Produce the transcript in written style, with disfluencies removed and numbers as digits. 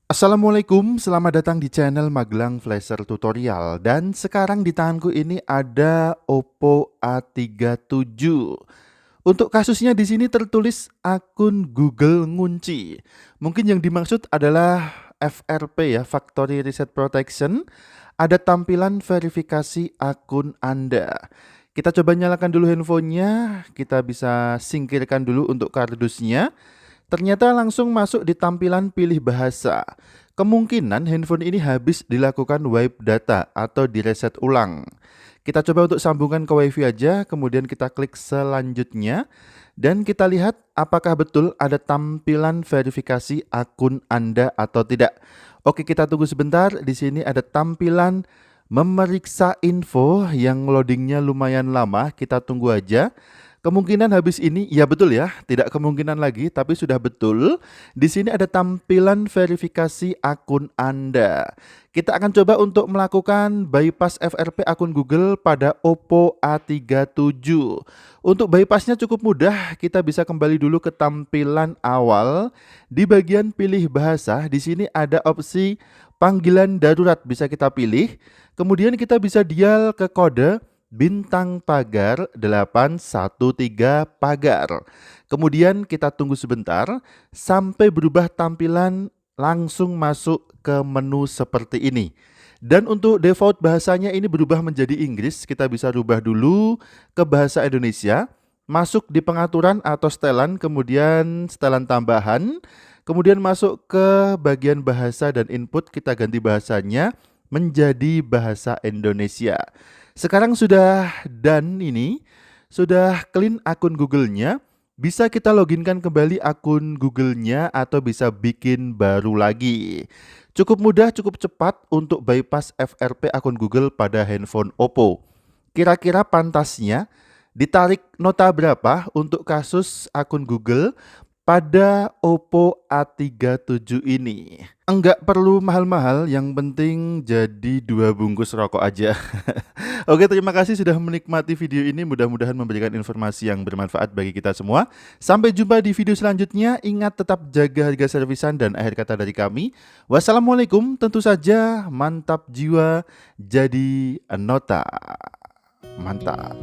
Assalamualaikum, selamat datang di channel Magelang Flasher Tutorial. Dan sekarang di tanganku ini ada Oppo A37. Untuk kasusnya di sini tertulis akun Google ngunci. Mungkin yang dimaksud adalah FRP ya, Factory Reset Protection. Ada tampilan verifikasi akun Anda. Kita coba nyalakan dulu handphonenya, kita bisa singkirkan dulu untuk kardusnya. Ternyata langsung masuk di tampilan pilih bahasa. Kemungkinan handphone ini habis dilakukan wipe data atau direset ulang. Kita coba untuk sambungkan ke WiFi aja, kemudian kita klik selanjutnya dan kita lihat apakah betul ada tampilan verifikasi akun Anda atau tidak. Oke, kita tunggu sebentar. Di sini ada tampilan memeriksa info yang loadingnya lumayan lama. Kita tunggu aja. Kemungkinan habis ini, ya betul ya, tidak kemungkinan lagi, tapi sudah betul. Di sini ada tampilan verifikasi akun Anda. Kita akan coba untuk melakukan bypass FRP akun Google pada Oppo A37. Untuk bypassnya cukup mudah, kita bisa kembali dulu ke tampilan awal. Di bagian pilih bahasa, di sini ada opsi panggilan darurat bisa kita pilih. Kemudian kita bisa dial ke kode bintang pagar 813 pagar. Kemudian kita tunggu sebentar sampai berubah tampilan langsung masuk ke menu seperti ini. Dan untuk default bahasanya ini berubah menjadi Inggris. Kita bisa rubah dulu ke bahasa Indonesia. Masuk di pengaturan atau setelan, kemudian setelan tambahan. Kemudian masuk ke bagian bahasa dan input, kita ganti bahasanya menjadi bahasa Indonesia. Sekarang sudah done ini, sudah clean akun Google-nya, bisa kita loginkan kembali akun Google-nya atau bisa bikin baru lagi. Cukup mudah, cukup cepat untuk bypass FRP akun Google pada handphone Oppo. Kira-kira pantasnya ditarik nota berapa untuk kasus akun Google pada Oppo A37 ini? Enggak perlu mahal-mahal, yang penting jadi 2 bungkus rokok aja. Oke, terima kasih sudah menikmati video ini. Mudah-mudahan memberikan informasi yang bermanfaat bagi kita semua. Sampai jumpa di video selanjutnya. Ingat tetap jaga harga servisan dan akhir kata dari kami. Wassalamualaikum, tentu saja mantap jiwa jadi nota. Mantap.